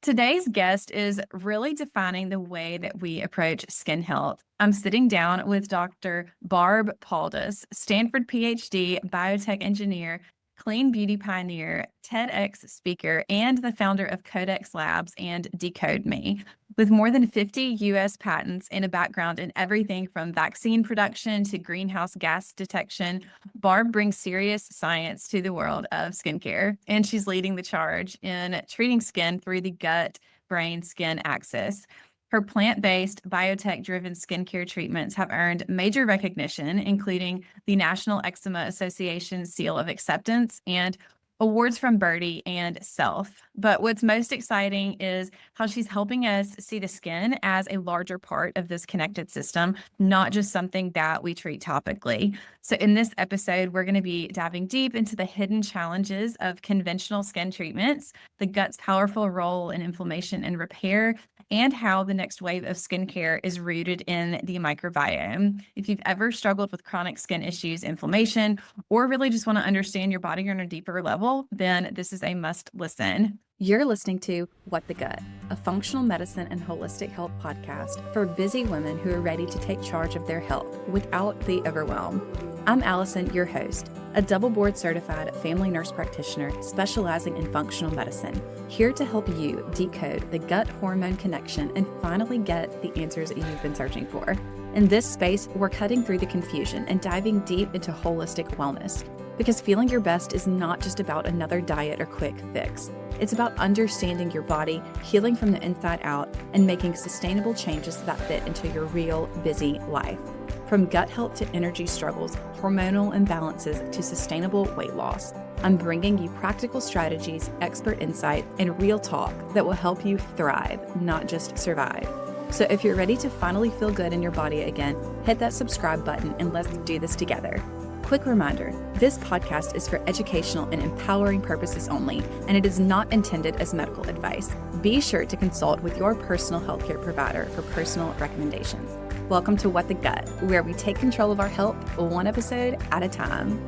Today's guest is really defining the way that we approach skin health. I'm sitting down with Dr. Barb Paldus, Stanford PhD, biotech engineer, clean beauty pioneer, TEDx speaker, and the founder of Codex Labs and Decode Me. With more than 50 US patents and a background in everything from vaccine production to greenhouse gas detection, Barb brings serious science to the world of skincare, and she's leading the charge in treating skin through the gut brain skin axis. Her plant-based, biotech-driven skincare treatments have earned major recognition, including the National Eczema Association Seal of Acceptance and awards from Birdie and Self. But what's most exciting is how she's helping us see the skin as a larger part of this connected system, not just something that we treat topically. So in this episode, we're going to be diving deep into the hidden challenges of conventional skin treatments, the gut's powerful role in inflammation and repair, and how the next wave of skincare is rooted in the microbiome. If you've ever struggled with chronic skin issues, inflammation, or really just want to understand your body on a deeper level, then this is a must listen. You're listening to What the Gut, a functional medicine and holistic health podcast for busy women who are ready to take charge of their health without the overwhelm. I'm Allison, your host, a double board certified family nurse practitioner specializing in functional medicine, here to help you decode the gut hormone connection and finally get the answers that you've been searching for. In this space, we're cutting through the confusion and diving deep into holistic wellness, because feeling your best is not just about another diet or quick fix. It's about understanding your body, healing from the inside out, and making sustainable changes that fit into your real, busy life. From gut health to energy struggles, hormonal imbalances to sustainable weight loss, I'm bringing you practical strategies, expert insight, and real talk that will help you thrive, not just survive. So if you're ready to finally feel good in your body again, hit that subscribe button and let's do this together. Quick reminder, this podcast is for educational and empowering purposes only, and it is not intended as medical advice. Be sure to consult with your personal healthcare provider for personal recommendations. Welcome to What the Gut, where we take control of our health one episode at a time.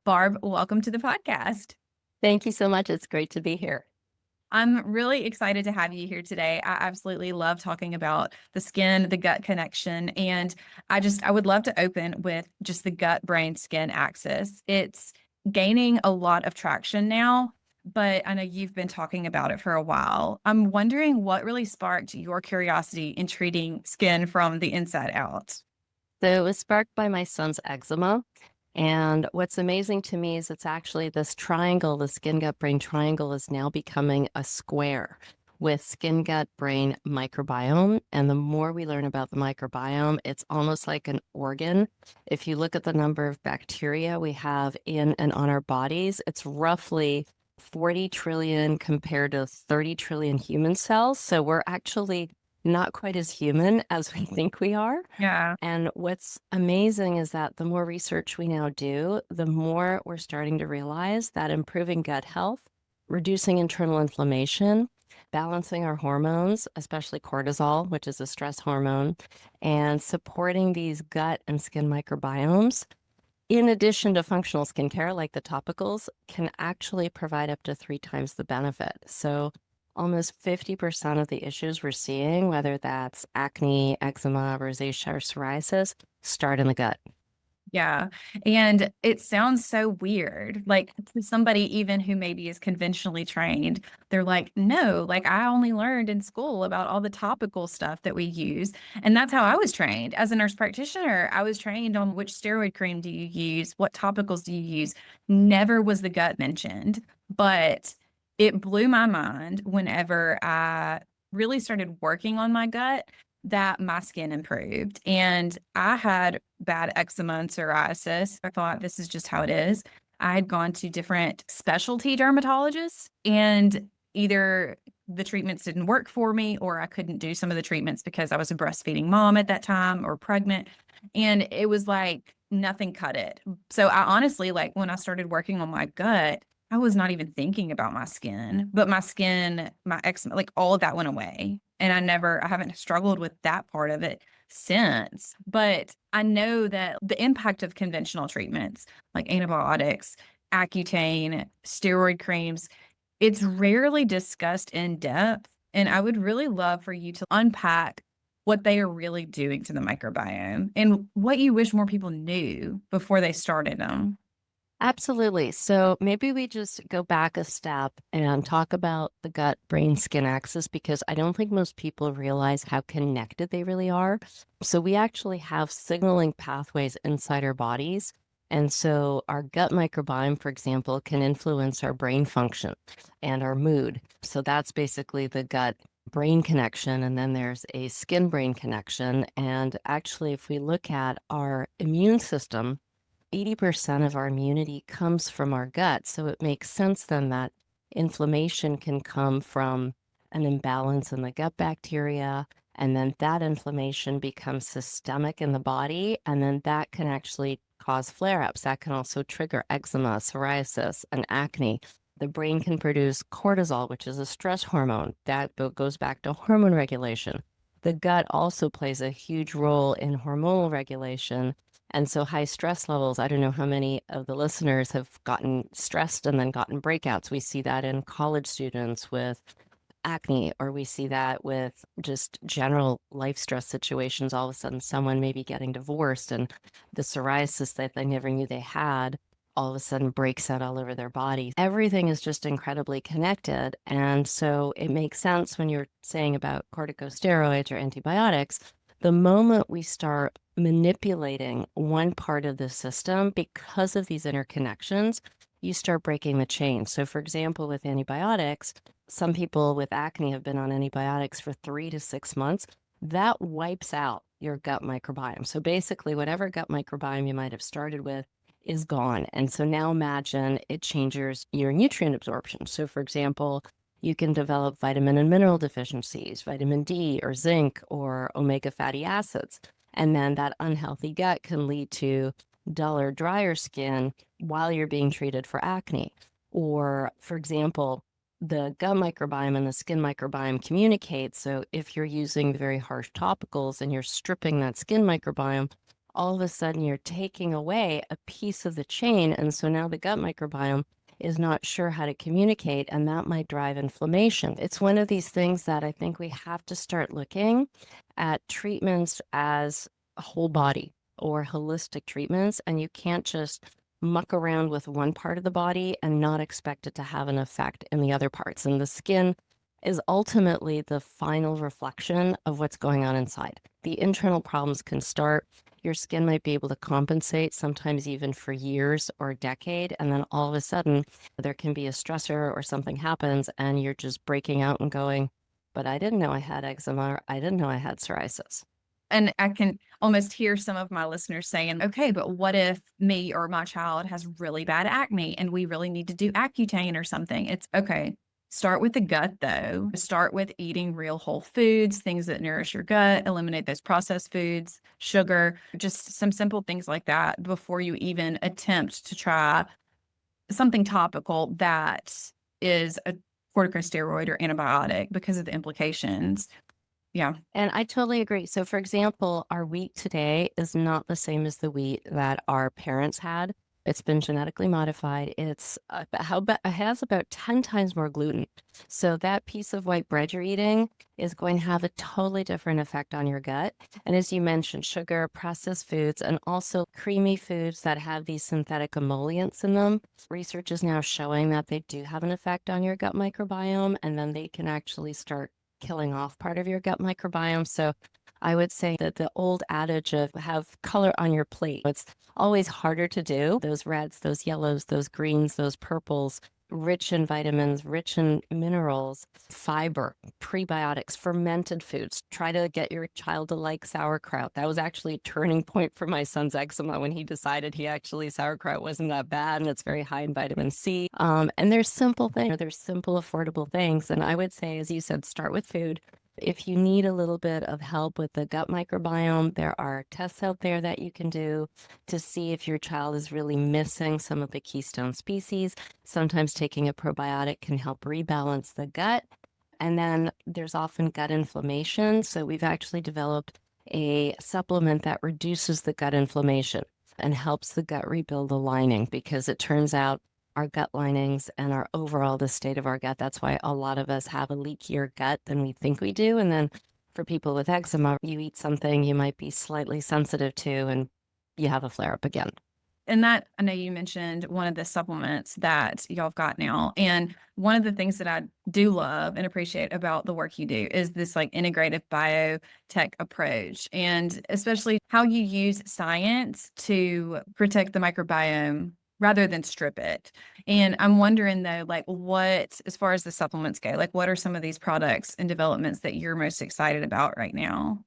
Barb, welcome to the podcast. Thank you so much. It's great to be here. I'm really excited to have you here today. I absolutely love talking about the skin, the gut connection, and I would love to open with just the gut brain skin axis. It's gaining a lot of traction now, but I know you've been talking about it for a while. I'm wondering what really sparked your curiosity in treating skin from the inside out. So it was sparked by my son's eczema. And what's amazing to me is it's actually this triangle, the skin gut brain triangle is now becoming a square with skin gut brain microbiome. And the more we learn about the microbiome, it's almost like an organ. If you look at the number of bacteria we have in and on our bodies, it's roughly 40 trillion compared to 30 trillion human cells. So we're actually not quite as human as we think we are. Yeah. And what's amazing is that the more research we now do, the more we're starting to realize that improving gut health, reducing internal inflammation, balancing our hormones, especially cortisol, which is a stress hormone, and supporting these gut and skin microbiomes, in addition to functional skincare like the topicals, can actually provide up to 3 times the benefit. So almost 50% of the issues we're seeing, whether that's acne, eczema, rosacea, or psoriasis, start in the gut. Yeah. And it sounds so weird. Like to somebody even who maybe is conventionally trained, they're like, no, like I only learned in school about all the topical stuff that we use. And that's how I was trained. As a nurse practitioner, I was trained on which steroid cream do you use? What topicals do you use? Never was the gut mentioned, but it blew my mind whenever I really started working on my gut that my skin improved. And I had bad eczema and psoriasis. I thought this is just how it is. I had gone to different specialty dermatologists, and either the treatments didn't work for me or I couldn't do some of the treatments because I was a breastfeeding mom at that time or pregnant. And it was like nothing cut it. So I honestly, like when I started working on my gut, I was not even thinking about my skin, but my skin, my eczema, like all of that went away. And I haven't struggled with that part of it since. But I know that the impact of conventional treatments like antibiotics, Accutane, steroid creams, It's rarely discussed in depth, and I would really love for you to unpack what they are really doing to the microbiome and what you wish more people knew before they started them. Absolutely. So maybe we just go back a step and talk about the gut brain skin axis because I don't think most people realize how connected they really are. So we actually have signaling pathways inside our bodies. And so our gut microbiome, for example, can influence our brain function and our mood. So that's basically the gut brain connection. And then there's a skin brain connection. And actually, if we look at our immune system, 80% of our immunity comes from our gut. So it makes sense then that inflammation can come from an imbalance in the gut bacteria. And then that inflammation becomes systemic in the body. And then that can actually cause flare ups. That can also trigger eczema, psoriasis, and acne. The brain can produce cortisol, which is a stress hormone. That goes back to hormone regulation. The gut also plays a huge role in hormonal regulation. And so high stress levels, I don't know how many of the listeners have gotten stressed and then gotten breakouts. We see that in college students with acne, or we see that with just general life stress situations. All of a sudden, someone may be getting divorced and the psoriasis that they never knew they had all of a sudden breaks out all over their body. Everything is just incredibly connected. And so it makes sense when you're saying about corticosteroids or antibiotics, the moment we start manipulating one part of the system because of these interconnections, you start breaking the chain. So, for example, with antibiotics, some people with acne have been on antibiotics for 3 to 6 months. That wipes out your gut microbiome. So, basically, whatever gut microbiome you might have started with is gone. And so now imagine it changes your nutrient absorption. So, for example, you can develop vitamin and mineral deficiencies, vitamin D or zinc or omega fatty acids. And then that unhealthy gut can lead to duller, drier skin while you're being treated for acne. Or, for example, the gut microbiome and the skin microbiome communicate. So if you're using very harsh topicals and you're stripping that skin microbiome, all of a sudden you're taking away a piece of the chain. And so now the gut microbiome is not sure how to communicate, and that might drive inflammation. It's one of these things that I think we have to start looking at treatments as a whole body or holistic treatments, and you can't just muck around with one part of the body and not expect it to have an effect in the other parts. And the skin is ultimately the final reflection of what's going on inside. The internal problems can start. Your skin might be able to compensate, sometimes even for years or a decade. And then all of a sudden, there can be a stressor or something happens and you're just breaking out and going, but I didn't know I had eczema, or I didn't know I had psoriasis. And I can almost hear some of my listeners saying, okay, but what if me or my child has really bad acne and we really need to do Accutane or something? It's okay. Start with the gut, though. Start with eating real whole foods, things that nourish your gut, eliminate those processed foods, sugar, just some simple things like that before you even attempt to try something topical that is a corticosteroid or antibiotic because of the implications. Yeah. And I totally agree. So, for example, our wheat today is not the same as the wheat that our parents had. It's been genetically modified. It has about 10 times more gluten. So that piece of white bread you're eating is going to have a totally different effect on your gut. And as you mentioned, sugar, processed foods, and also creamy foods that have these synthetic emollients in them. Research is now showing that they do have an effect on your gut microbiome, and then they can actually start killing off part of your gut microbiome. So I would say that the old adage of have color on your plate, it's always harder to do. Those reds, those yellows, those greens, those purples, rich in vitamins, rich in minerals, fiber, prebiotics, fermented foods. Try to get your child to like sauerkraut. That was actually a turning point for my son's eczema when he decided sauerkraut wasn't that bad and it's very high in vitamin C. And there's simple things, there's simple, affordable things. And I would say, as you said, start with food. If you need a little bit of help with the gut microbiome, there are tests out there that you can do to see if your child is really missing some of the keystone species. Sometimes taking a probiotic can help rebalance the gut. And then there's often gut inflammation. So we've actually developed a supplement that reduces the gut inflammation and helps the gut rebuild the lining, because it turns out our gut linings and our overall the state of our gut. That's why a lot of us have a leakier gut than we think we do. And then for people with eczema, you eat something you might be slightly sensitive to and you have a flare up again. And that, I know you mentioned one of the supplements that y'all have got now. And one of the things that I do love and appreciate about the work you do is this like integrative biotech approach, and especially how you use science to protect the microbiome rather than strip it. And I'm wondering though, like what, as far as the supplements go, like what are some of these products and developments that you're most excited about right now?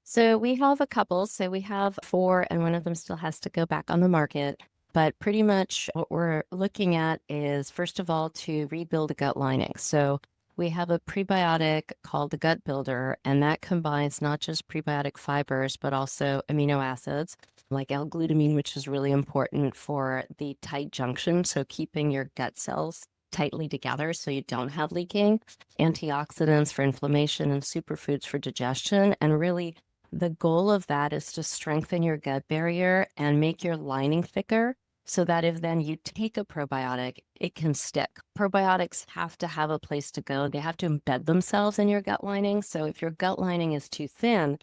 So we have a couple. So we have four, and one of them still has to go back on the market. But pretty much what we're looking at is, first of all, to rebuild the gut lining. So we have a prebiotic called the Gut Builder, and that combines not just prebiotic fibers, but also amino acids like L-glutamine, which is really important for the tight junction. So keeping your gut cells tightly together so you don't have leaking, antioxidants for inflammation, and superfoods for digestion. And really, the goal of that is to strengthen your gut barrier and make your lining thicker so that if then you take a probiotic, it can stick. Probiotics have to have a place to go. They have to embed themselves in your gut lining. So if your gut lining is too thin,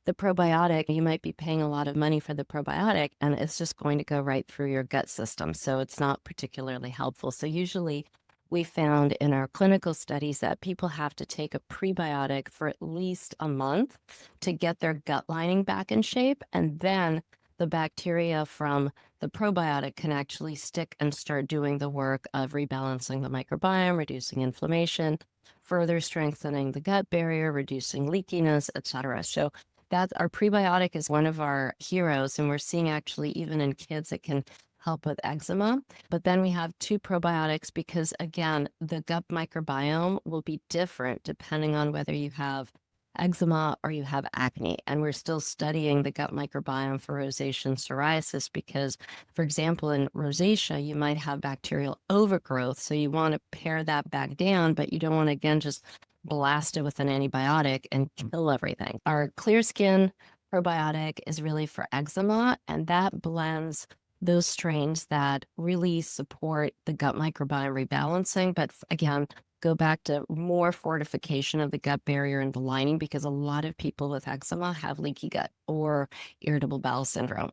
the probiotic, you might be paying a lot of money for the probiotic and it's just going to go right through your gut system. So it's not particularly helpful. So usually we found in our clinical studies that people have to take a prebiotic for at least a month to get their gut lining back in shape. And then the bacteria from the probiotic can actually stick and start doing the work of rebalancing the microbiome, reducing inflammation, further strengthening the gut barrier, reducing leakiness, etc. So that's our prebiotic is one of our heroes. And we're seeing actually even in kids, it can help with eczema. But then we have two probiotics because, again, the gut microbiome will be different depending on whether you have eczema or you have acne. And we're still studying the gut microbiome for rosacea and psoriasis because, for example, in rosacea, you might have bacterial overgrowth. So you want to pare that back down, but you don't want to, again, just blast it with an antibiotic and kill everything. Our clear skin probiotic is really for eczema, and that blends those strains that really support the gut microbiome rebalancing. But again, go back to more fortification of the gut barrier and the lining because a lot of people with eczema have leaky gut or irritable bowel syndrome.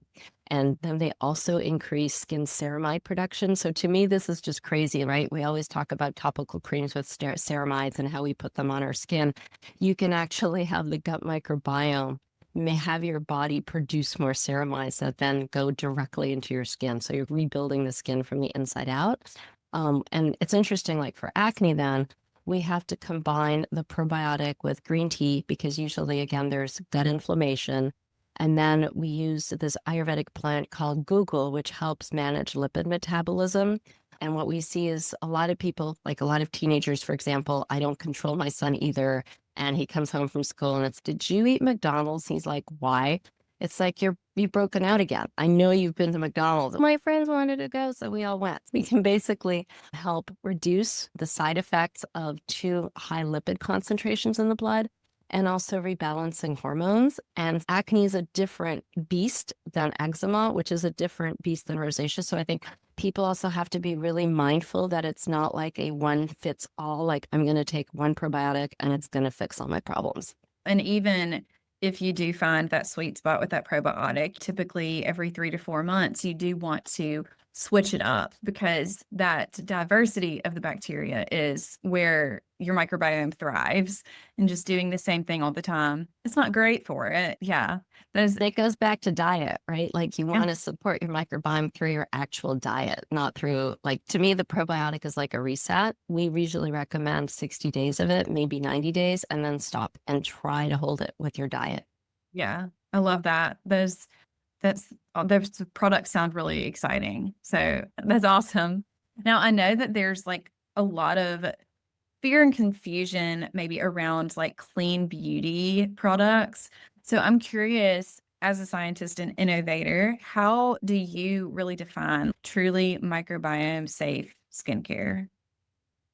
And then they also increase skin ceramide production. So to me, this is just crazy, right? We always talk about topical creams with ceramides and how we put them on our skin. You can actually have the gut microbiome may have your body produce more ceramides that then go directly into your skin. So you're rebuilding the skin from the inside out. And it's interesting, like for acne, then we have to combine the probiotic with green tea because usually, again, there's gut inflammation. And then we use this Ayurvedic plant called guggul, which helps manage lipid metabolism. And what we see is a lot of people, like a lot of teenagers, for example, I don't control my son either. And he comes home from school and it's, did you eat McDonald's? He's like, why? It's like, you've broken out again. I know you've been to McDonald's. My friends wanted to go, so we all went. We can basically help reduce the side effects of too high lipid concentrations in the blood and also rebalancing hormones. And acne is a different beast than eczema, which is a different beast than rosacea. So I think people also have to be really mindful that it's not like a one fits all, like I'm going to take one probiotic and it's going to fix all my problems. And even if you do find that sweet spot with that probiotic, typically every 3 to 4 months, you do want to switch it up because that diversity of the bacteria is where your microbiome thrives. And just doing the same thing all the time, it's not great for it. Yeah. It goes back to diet, right? Like you want to support your microbiome through your actual diet, not through, like, to me, the probiotic is like a reset. We usually recommend 60 days of it, maybe 90 days, and then stop and try to hold it with your diet. Yeah. I love that. Those products sound really exciting. So that's awesome. Now I know that there's like a lot of fear and confusion maybe around like clean beauty products. So I'm curious, as a scientist and innovator, how do you really define truly microbiome safe skincare?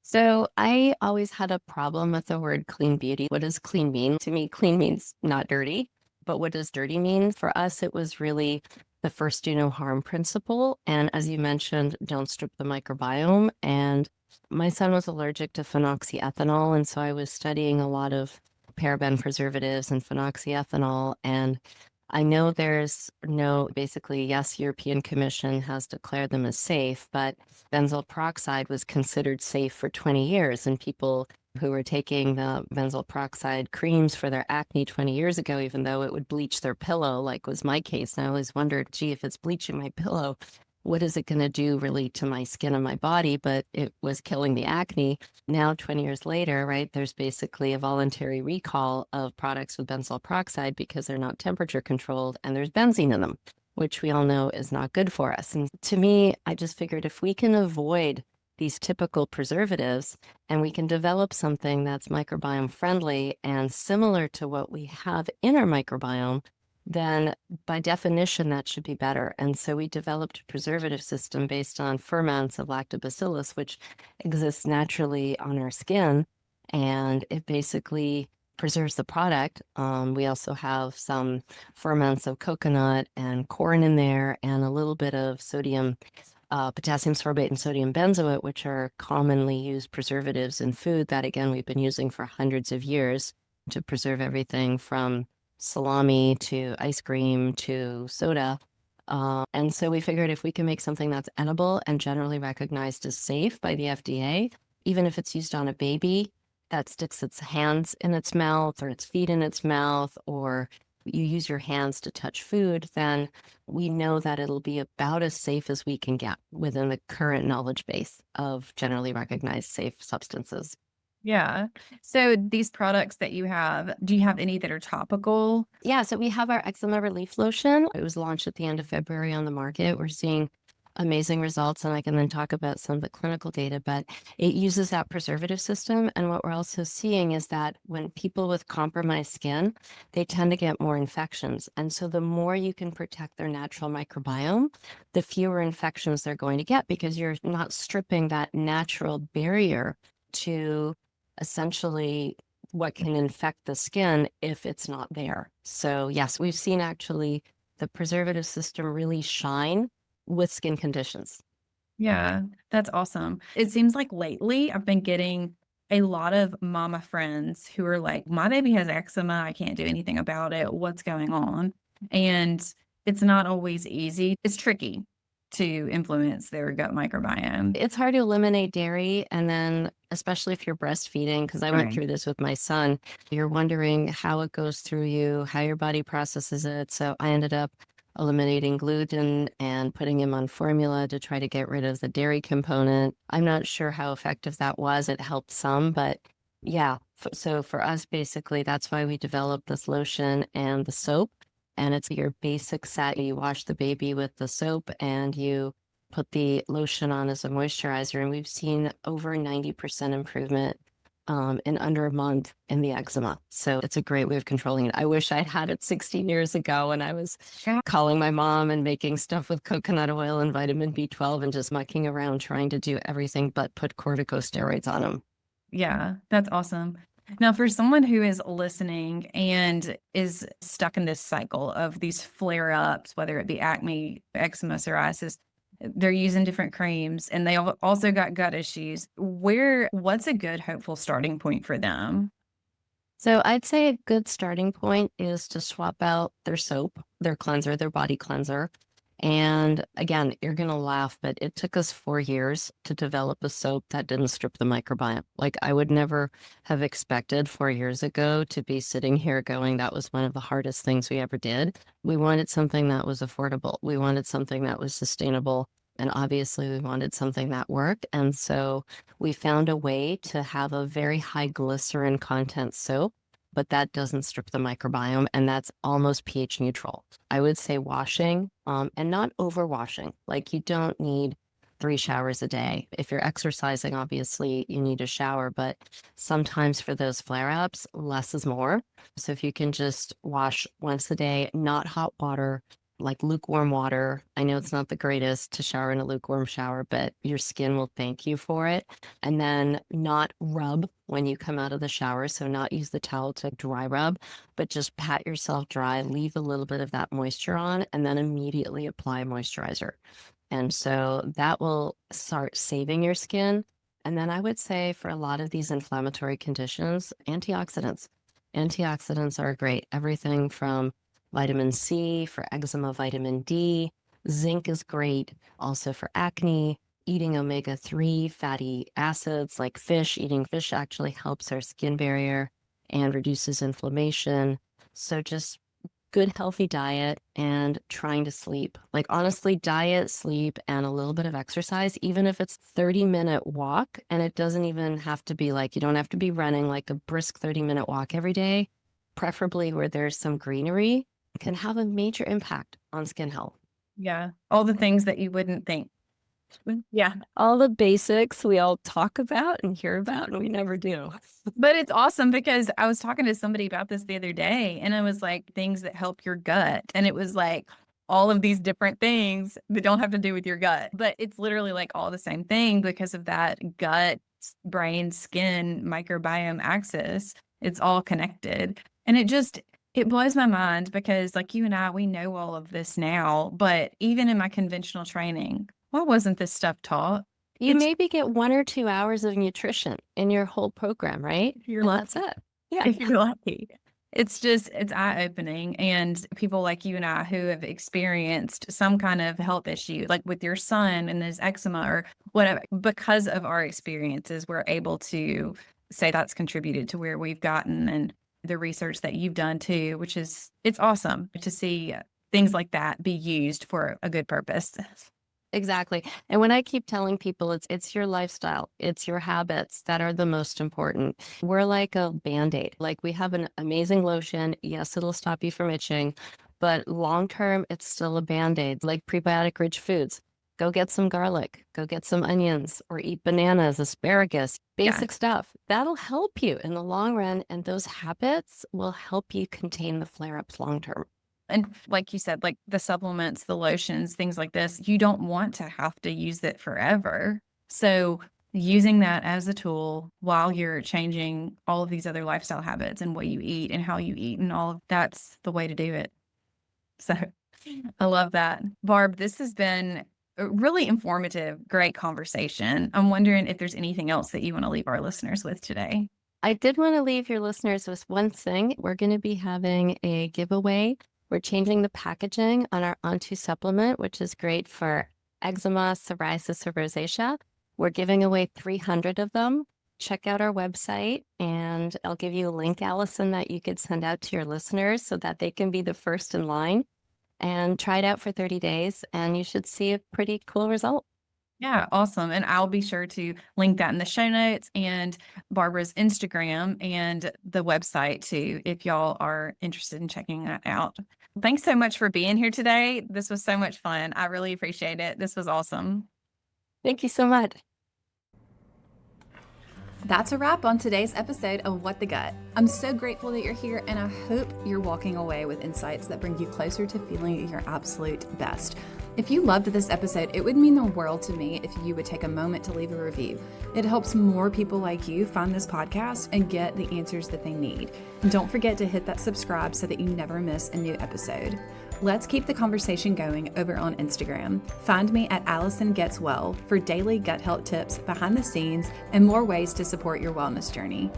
So I always had a problem with the word clean beauty. What does clean mean? To me, clean means not dirty. But what does dirty mean? For us, it was really the first do no harm principle. And as you mentioned, don't strip the microbiome. And my son was allergic to phenoxyethanol. And so I was studying a lot of paraben preservatives and phenoxyethanol. And I know there's no, basically, yes, European Commission has declared them as safe, but benzoyl peroxide was considered safe for 20 years. And people who were taking the benzoyl peroxide creams for their acne 20 years ago, even though it would bleach their pillow, like was my case. And I always wondered, gee, if it's bleaching my pillow, what is it going to do really to my skin and my body? But it was killing the acne. Now, 20 years later, right, there's basically a voluntary recall of products with benzoyl peroxide because they're not temperature controlled and there's benzene in them, which we all know is not good for us. And to me, I just figured if we can avoid these typical preservatives and we can develop something that's microbiome friendly and similar to what we have in our microbiome, then by definition, that should be better. And so we developed a preservative system based on ferments of lactobacillus, which exists naturally on our skin. And it basically preserves the product. We also have some ferments of coconut and corn in there and a little bit of sodium, potassium sorbate and sodium benzoate, which are commonly used preservatives in food that, again, we've been using for hundreds of years to preserve everything from salami to ice cream to soda. And so we figured if we can make something that's edible and generally recognized as safe by the FDA, even if it's used on a baby that sticks its hands in its mouth or its feet in its mouth, or you use your hands to touch food, then we know that it'll be about as safe as we can get within the current knowledge base of generally recognized safe substances. Yeah. So these products that you have, do you have any that are topical? Yeah, so we have our eczema relief lotion. It was launched at the end of February on the market. We're seeing amazing results, and I can then talk about some of the clinical data, but it uses that preservative system. And what we're also seeing is that when people with compromised skin, they tend to get more infections. And so the more you can protect their natural microbiome, the fewer infections they're going to get because you're not stripping that natural barrier to essentially what can infect the skin if it's not there. So yes, we've seen actually the preservative system really shine with skin conditions. Yeah, that's awesome. It seems like lately I've been getting a lot of mama friends who are like, my baby has eczema. I can't do anything about it. What's going on? And it's not always easy. It's tricky to influence their gut microbiome. It's hard to eliminate dairy, and then especially if you're breastfeeding, because I went Right. through this with my son, you're wondering how it goes through you, how your body processes it. So I ended up eliminating gluten and putting him on formula to try to get rid of the dairy component. I'm not sure how effective that was. It helped some, but yeah. So for us, basically, that's why we developed this lotion and the soap. And it's your basic set. You wash the baby with the soap and you put the lotion on as a moisturizer. And we've seen over 90% improvement in under a month in the eczema. So it's a great way of controlling it. I wish I'd had it 16 years ago when I was calling my mom and making stuff with coconut oil and vitamin B12 and just mucking around trying to do everything but put corticosteroids on them. Yeah, that's awesome. Now, for someone who is listening and is stuck in this cycle of these flare-ups, whether it be acne, eczema, psoriasis, they're using different creams and they also got gut issues. What's a good hopeful starting point for them? So I'd say a good starting point is to swap out their soap, their cleanser, their body cleanser. And again, you're going to laugh, but it took us 4 years to develop a soap that didn't strip the microbiome. Like I would never have expected 4 years ago to be sitting here going, that was one of the hardest things we ever did. We wanted something that was affordable. We wanted something that was sustainable. And obviously we wanted something that worked. And so we found a way to have a very high glycerin content soap, but that doesn't strip the microbiome, and that's almost pH neutral. I would say washing, and not overwashing. Like you don't need 3 showers a day. If you're exercising, obviously you need a shower, but sometimes for those flare-ups, less is more. So if you can just wash once a day, not hot water, like lukewarm water. I know it's not the greatest to shower in a lukewarm shower, but your skin will thank you for it. And then not rub when you come out of the shower. So not use the towel to dry rub, but just pat yourself dry, leave a little bit of that moisture on, and then immediately apply moisturizer. And so that will start saving your skin. And then I would say for a lot of these inflammatory conditions, antioxidants. Antioxidants are great. Everything from vitamin C for eczema, vitamin D. Zinc is great also for acne. Eating omega-3 fatty acids like fish, eating fish actually helps our skin barrier and reduces inflammation. So just good, healthy diet and trying to sleep. Like honestly, diet, sleep, and a little bit of exercise, even if it's 30-minute walk, and it doesn't even have to be like, you don't have to be running, like a brisk 30-minute walk every day, preferably where there's some greenery, can have a major impact on skin health. Yeah. All the things that you wouldn't think. Yeah. All the basics we all talk about and hear about, and we never do. But it's awesome because I was talking to somebody about this the other day, and I was like, things that help your gut. And it was like all of these different things that don't have to do with your gut, but it's literally like all the same thing because of that gut, brain, skin, microbiome axis. It's all connected. And it blows my mind because like you and I, we know all of this now, but even in my conventional training, why wasn't this stuff taught? You maybe get 1 or 2 hours of nutrition in your whole program, right? You're lucky. That's it. Yeah. If you're lucky. It's eye-opening. And people like you and I who have experienced some kind of health issue, like with your son and his eczema or whatever, because of our experiences, we're able to say that's contributed to where we've gotten and the research that you've done too, which is, it's awesome to see things like that be used for a good purpose. Exactly. And when I keep telling people it's your lifestyle, it's your habits that are the most important. We're like a Band-Aid. Like we have an amazing lotion. Yes, it'll stop you from itching, but long term, it's still a Band-Aid. Like prebiotic rich foods. Go get some garlic, go get some onions, or eat bananas, asparagus, basic stuff. That'll help you in the long run. And those habits will help you contain the flare-ups long term. And like you said, like the supplements, the lotions, things like this, you don't want to have to use it forever. So using that as a tool while you're changing all of these other lifestyle habits and what you eat and how you eat and all of that's the way to do it. So I love that. Barb, this has been a really informative, great conversation. I'm wondering if there's anything else that you want to leave our listeners with today. I did want to leave your listeners with one thing. We're going to be having a giveaway. We're changing the packaging on our On2 supplement, which is great for eczema, psoriasis, or rosacea. We're giving away 300 of them. Check out our website, and I'll give you a link, Allison, that you could send out to your listeners so that they can be the first in line. And try it out for 30 days, and you should see a pretty cool result. Yeah, awesome. And I'll be sure to link that in the show notes and Barbara's Instagram and the website too, if y'all are interested in checking that out. Thanks so much for being here today. This was so much fun. I really appreciate it. This was awesome. Thank you so much. That's a wrap on today's episode of What the Gut. I'm so grateful that you're here, and I hope you're walking away with insights that bring you closer to feeling your absolute best. If you loved this episode, it would mean the world to me if you would take a moment to leave a review. It helps more people like you find this podcast and get the answers that they need. And don't forget to hit that subscribe so that you never miss a new episode. Let's keep the conversation going over on Instagram. Find me at Allison Gets Well for daily gut health tips, behind the scenes, and more ways to support your wellness journey.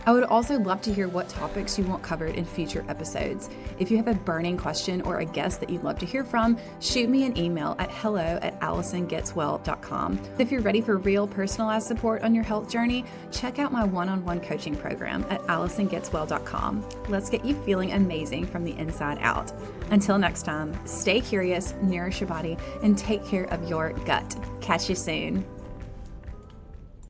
I would also love to hear what topics you want covered in future episodes. If you have a burning question or a guest that you'd love to hear from, shoot me an email at hello@allisongetswell.com. If you're ready for real personalized support on your health journey, check out my one-on-one coaching program at allisongetswell.com. Let's get you feeling amazing from the inside out. Until next time, stay curious, nourish your body, and take care of your gut. Catch you soon.